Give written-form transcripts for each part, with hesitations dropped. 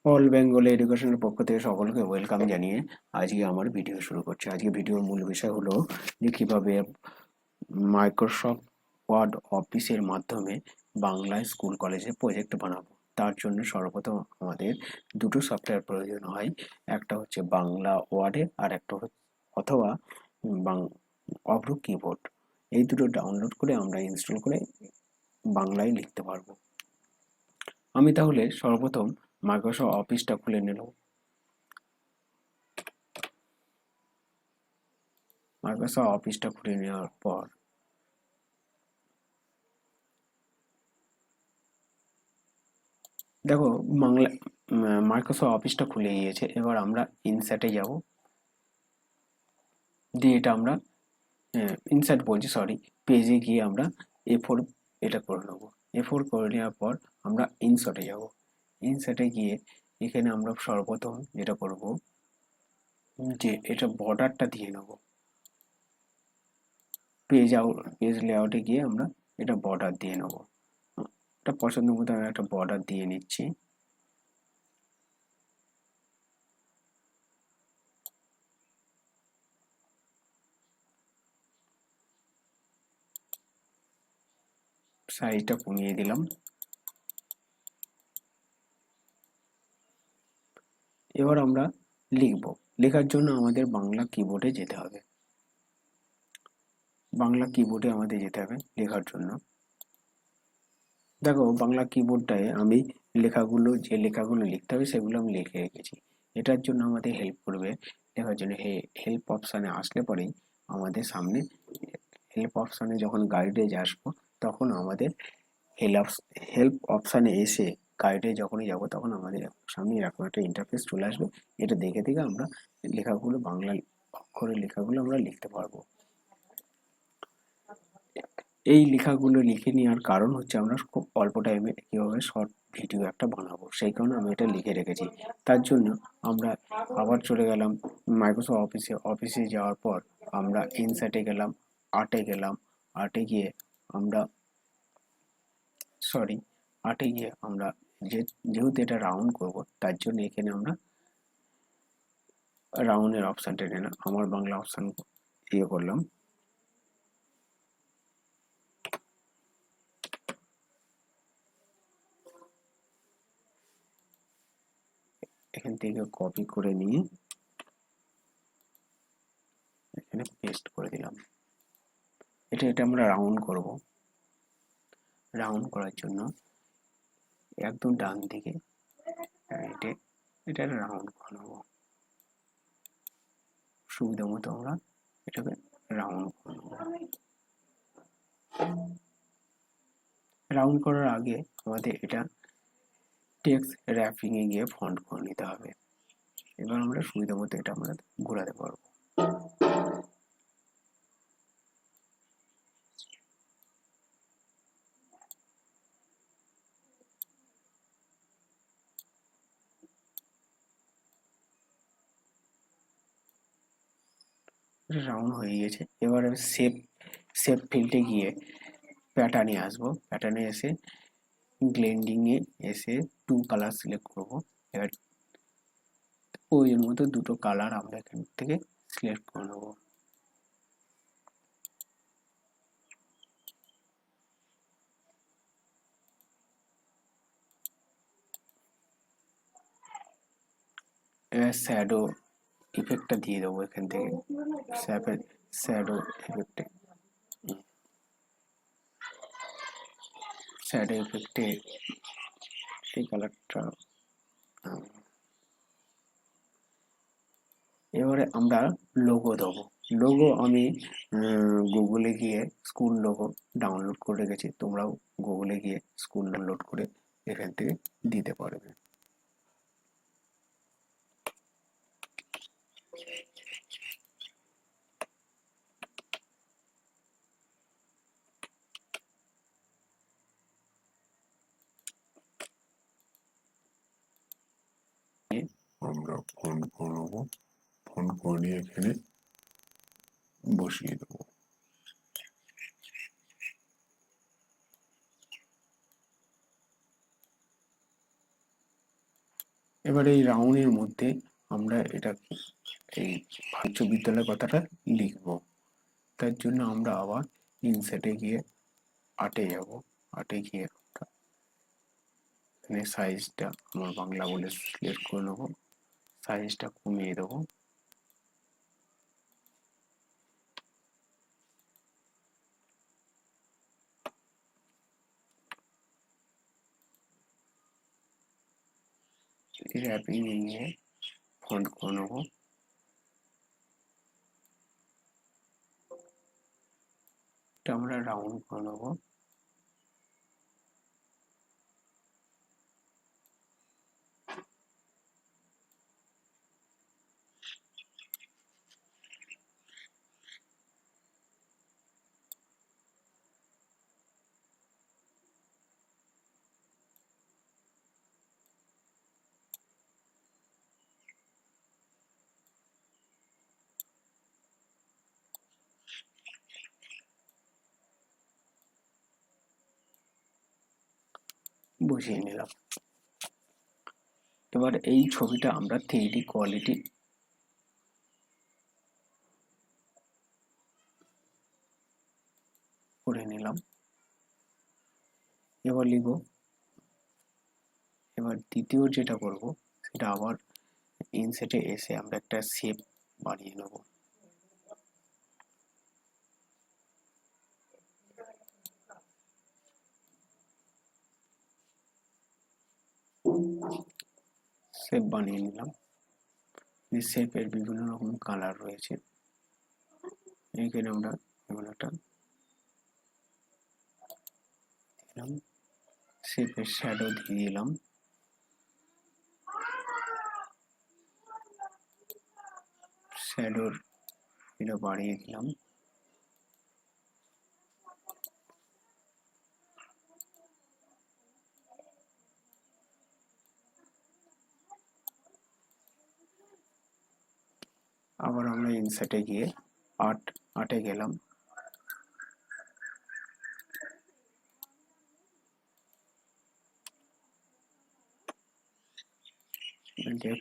All Bengal এডুকেশনের পক্ষ থেকে সকলকে ওয়েলকাম জানিয়ে আজকে আমার ভিডিও শুরু করছি। আজকে ভিডিওর মূল বিষয় হলো যে কিভাবে মাইক্রোসফট ওয়ার্ড অফিসের মাধ্যমে বাংলায় স্কুল কলেজে প্রজেক্ট বানাবো। তার জন্য সর্বপ্রথম আমাদের দুটো সফটওয়্যার প্রয়োজন হয়। একটা হচ্ছে বাংলা ওয়ার্ডে আর একটা অথবা অভ্রু কিবোর্ড। এই দুটো ডাউনলোড করে আমরা ইনস্টল করে বাংলায় লিখতে পারবো। আমি তাহলে সর্বপ্রথম মাইক্রোসফট অফিসটা খুলে নিলাম। মাইক্রোসফট অফিসটা খুলে নেওয়ার পর দেখো বাংলা মাইক্রোসফট অফিসটা খুলে গিয়েছে। এবার আমরা ইনসার্টে যাব, দিয়ে এটা আমরা ইনসার্ট বলছি সরি, পেজে গিয়ে আমরা A4 এটা করে নেবো। A4 করে নেওয়ার পর আমরা ইনসার্টে যাব। ইনসার্টে গিয়ে এখানে আমরা সর্বপ্রথম যেটা করব যে এটা বর্ডারটা দিয়ে নেব। পেজ লেআউটে গিয়ে আমরা এটা বর্ডার দিয়ে নেব। এটা পছন্দ মতো আমি একটা বর্ডার দিয়ে নিচ্ছি। সাইজটা কমিয়ে দিলাম। এবার আমরা লিখব। লেখার জন্য আমাদের বাংলা কিবোর্ডে যেতে হবে। বাংলা কিবোর্ডে আমাদের যেতে হবে লেখার জন্য। দেখো বাংলা কিবোর্ডটায় আমি যে লেখাগুলো লিখতে হবে সেগুলো আমি লিখে রেখেছি। এটার জন্য আমাদের হেল্প করবে, লেখার জন্য হেল্প অপশানে আসলে পরেই আমাদের সামনে হেল্প অপশানে যখন গাইডে আসবো তখন আমাদের হেল্প অপশানে এসে গাইডে যখনই যাব তখন আমাদের সামনে এরকম একটা ইন্টারফেস চলে আসবে। এটা দেখে দেখে আমরা লেখাগুলো বাংলা অক্ষরের লেখাগুলো আমরা লিখতে পারবো। এই লেখাগুলো লিখে নেওয়ার কারণ হচ্ছে আমরা খুব অল্প টাইমে কীভাবে শর্ট ভিডিও একটা বানাবো, সেই কারণে আমি এটা লিখে রেখেছি। তার জন্য আমরা আবার চলে গেলাম মাইক্রোসফট অফিসে যাওয়ার পর আমরা ইনসার্টে গেলাম, আর্টে গিয়ে আমরা সরি আর্টে গিয়ে আমরা যেহেতু এটা রাউন্ড করব তার জন্য এখানে আমরা রাউন্ডের অপশানটা নিলাম, আমার বাংলা অপশান করলাম। এখান থেকে কপি করে নিয়ে এখানে পেস্ট করে দিলাম। এটা আমরা রাউন্ড করব। রাউন্ড করার জন্য একদম ডান দিকে এটা রাউন্ড করে নেবো। সুবিধা মতো আমরা এটাকে রাউন্ড করে নেবো। রাউন্ড করার আগে আমাদের এটা টেক্সট র্যাপিং এ গিয়ে ফন্ট করে নিতে হবে। এবার আমরা সুবিধা মতো এটা আমরা ঘোরাতে পারবো। রাউন্ড হয়ে গেছে। এবার শেপ ফিল্ডে গিয়ে প্যাটার্নে আসবো। প্যাটার্নে এসে ব্লেন্ডিং এ এসে টু কালার সিলেক্ট করব। এবার ওই মতো দুটো কালার আমরা এখান থেকে সিলেক্ট করে নেব। এবার শ্যাডো ইফেক্টটা দিয়ে দেবো এখান থেকে। শ্যাডো ইফেক্টে এই কালারটা। এবারে আমরা লোগো দেবো। লোগো আমি গুগলে গিয়ে স্কুল লোগো ডাউনলোড করে রেখেছি, তোমরাও গুগলে গিয়ে স্কুল ডাউনলোড করে এখান থেকে দিতে পারবে। আমরা ফন্ট করে নেবো। ফন্ট করে নিয়ে এখানে বসিয়ে দেবো। এবার এই রাউন্ডের মধ্যে আমরা এটা এই উচ্চ বিদ্যালয় কথাটা লিখব। তার জন্য আমরা আবার ইনসার্টে গিয়ে আটে যাব। আটে গিয়ে এখানে সাইজটা আমার বাংলা বলে সিলেক্ট করে নেবো, সাইজটা কমিয়ে দেবো। র্যাপিং এ গিয়ে ফন্ট করে নেবো। এটা আমরা রাউন্ড করে নেবো। বসিয়ে নিলাম। এবার এই ছবিটা আমরা 3D কোয়ালিটি করে নিলাম। এবার লিখব, এবার দ্বিতীয় যেটা করব সেটা আবার ইনসেটে এসে আমরা একটা শেপ বানিয়ে নেব। শেপ বানিয়ে নিলাম। এই শেপের বিভিন্ন রকম কালার রয়েছে। এইখানে আমরা এমন একটা দিলাম, শেপের শ্যাডো দিয়ে দিলাম। শ্যাডোর এটা বাড়িয়ে দিলাম। আবার আমরা ইনসার্টে গিয়ে আটে গেলাম।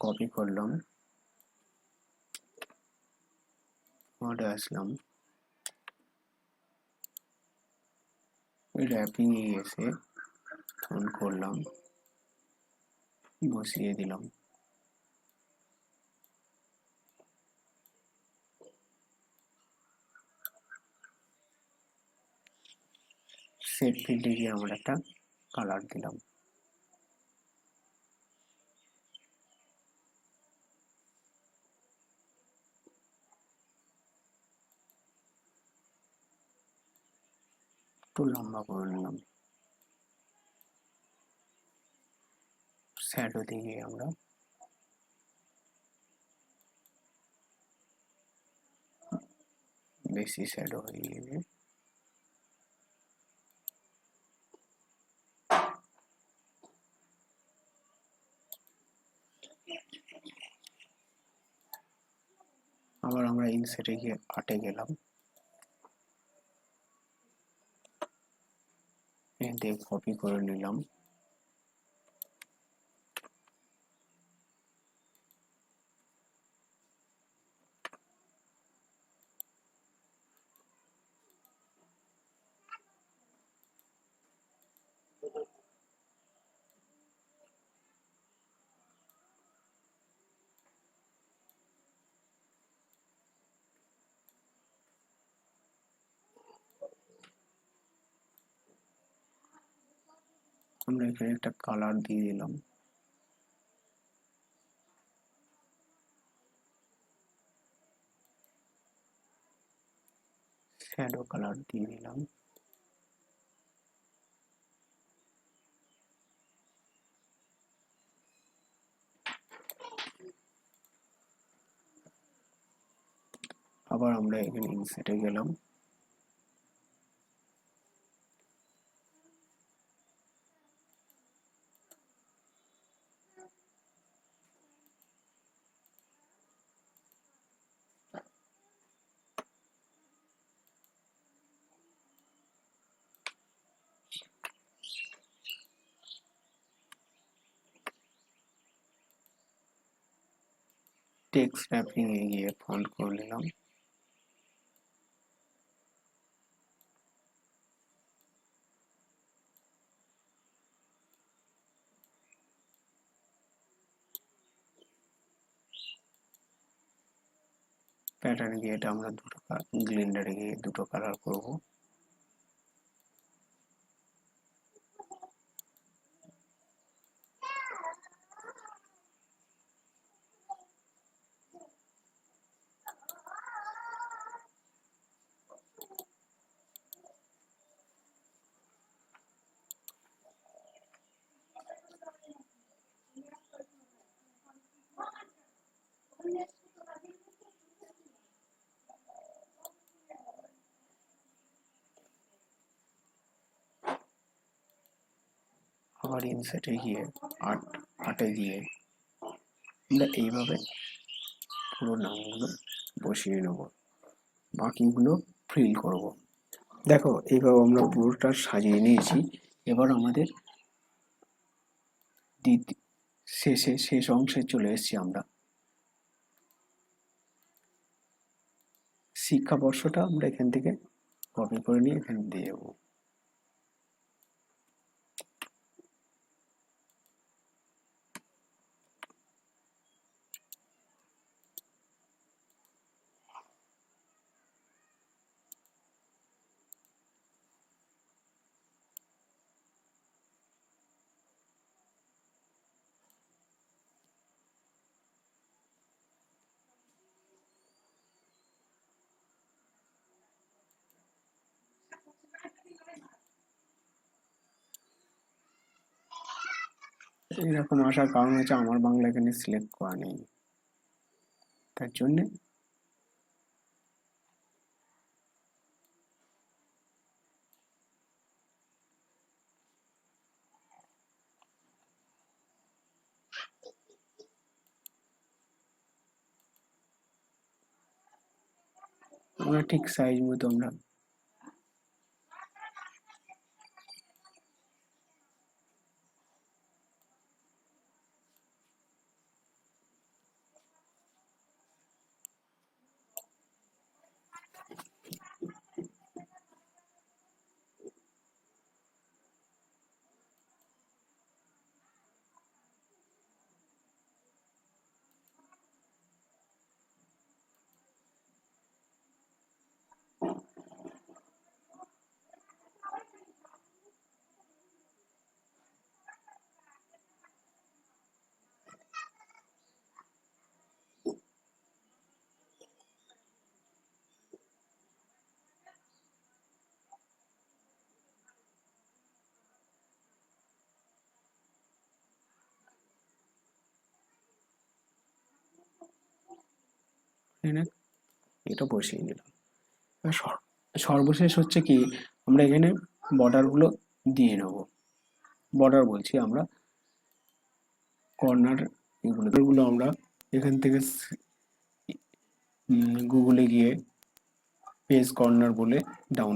কপি করলাম, ওয়ার্ডে আসলাম, র্যাপিং এ এসে ফোন করলাম, বসিয়ে দিলাম। সেট ফিল্ডে গিয়ে আমরা একটা কালার দিলাম। একটু লম্বা করে নিলাম। শ্যাডো দিয়ে আমরা বেশি শ্যাডো হয়ে গেলে আবার আমরা ইনসার্টে গিয়ে আটে গেলাম। এখান থেকে কপি করে নিলাম। আমরা এখানে একটা কালার দিয়ে দিলাম। শ্যাডো কালার দিয়ে দিলাম। আবার আমরা এখানে ইনসার্টে গেলাম। টেক্সট র্যাপিং এ গিয়ে ফন্ট করে নিলাম। প্যাটার্ন গিয়ে এটা আমরা দুটো গ্লিন্ডারে গিয়ে দুটো কালার করব। আবার ইনসার্টে গিয়ে আর্টে গিয়ে আমরা এইভাবে পুরো নামগুলো বসিয়ে নেব, বাকিগুলো ফিল করব। দেখো এইভাবে আমরা পুরোটা সাজিয়ে নিয়েছি। এবার আমাদের শেষ অংশে চলে এসেছি আমরা। শিক্ষাবর্ষটা আমরা এখান থেকে কপি করে নিয়ে এখানে দিয়ে দেবো। এইরকম আসার কারণ হচ্ছে আমার বাংলা এখানে সিলেক্ট করা নেই, তার জন্যে আমরা ঠিক সাইজ মতো আমরা এখানে এটা বসিয়ে নিলাম। এবার সর্বশেষ হচ্ছে কি, আমরা এখানে বর্ডারগুলো দিয়ে নেব। বর্ডার বলছি আমরা কর্নার, এগুলো আমরা এখান থেকে গুগলে গিয়ে পেজ কর্নার বলে ডাউন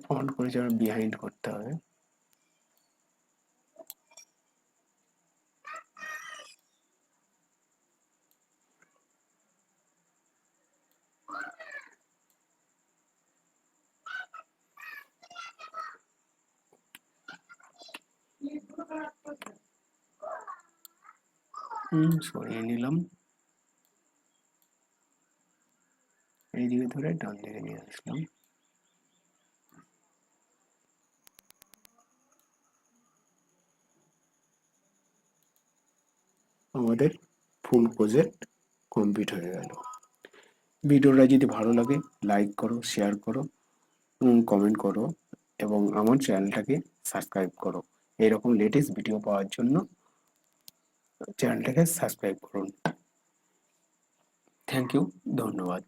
ফন্ট করে যারা বিহাইন্ড করতে হবে। সরিয়ে নিলাম, এইদিকে ধরে ডান দিকে নিয়ে আসলাম। আমাদের ফুল প্রজেক্ট কমপ্লিট হয়ে গেল। ভিডিওটা যদি ভালো লাগে লাইক করো, শেয়ার করো, কমেন্ট করো এবং আমার চ্যানেলটাকে সাবস্ক্রাইব করো। এরকম লেটেস্ট ভিডিও পাওয়ার জন্য চ্যানেলটাকে সাবস্ক্রাইব করুন। থ্যাংক ইউ, ধন্যবাদ।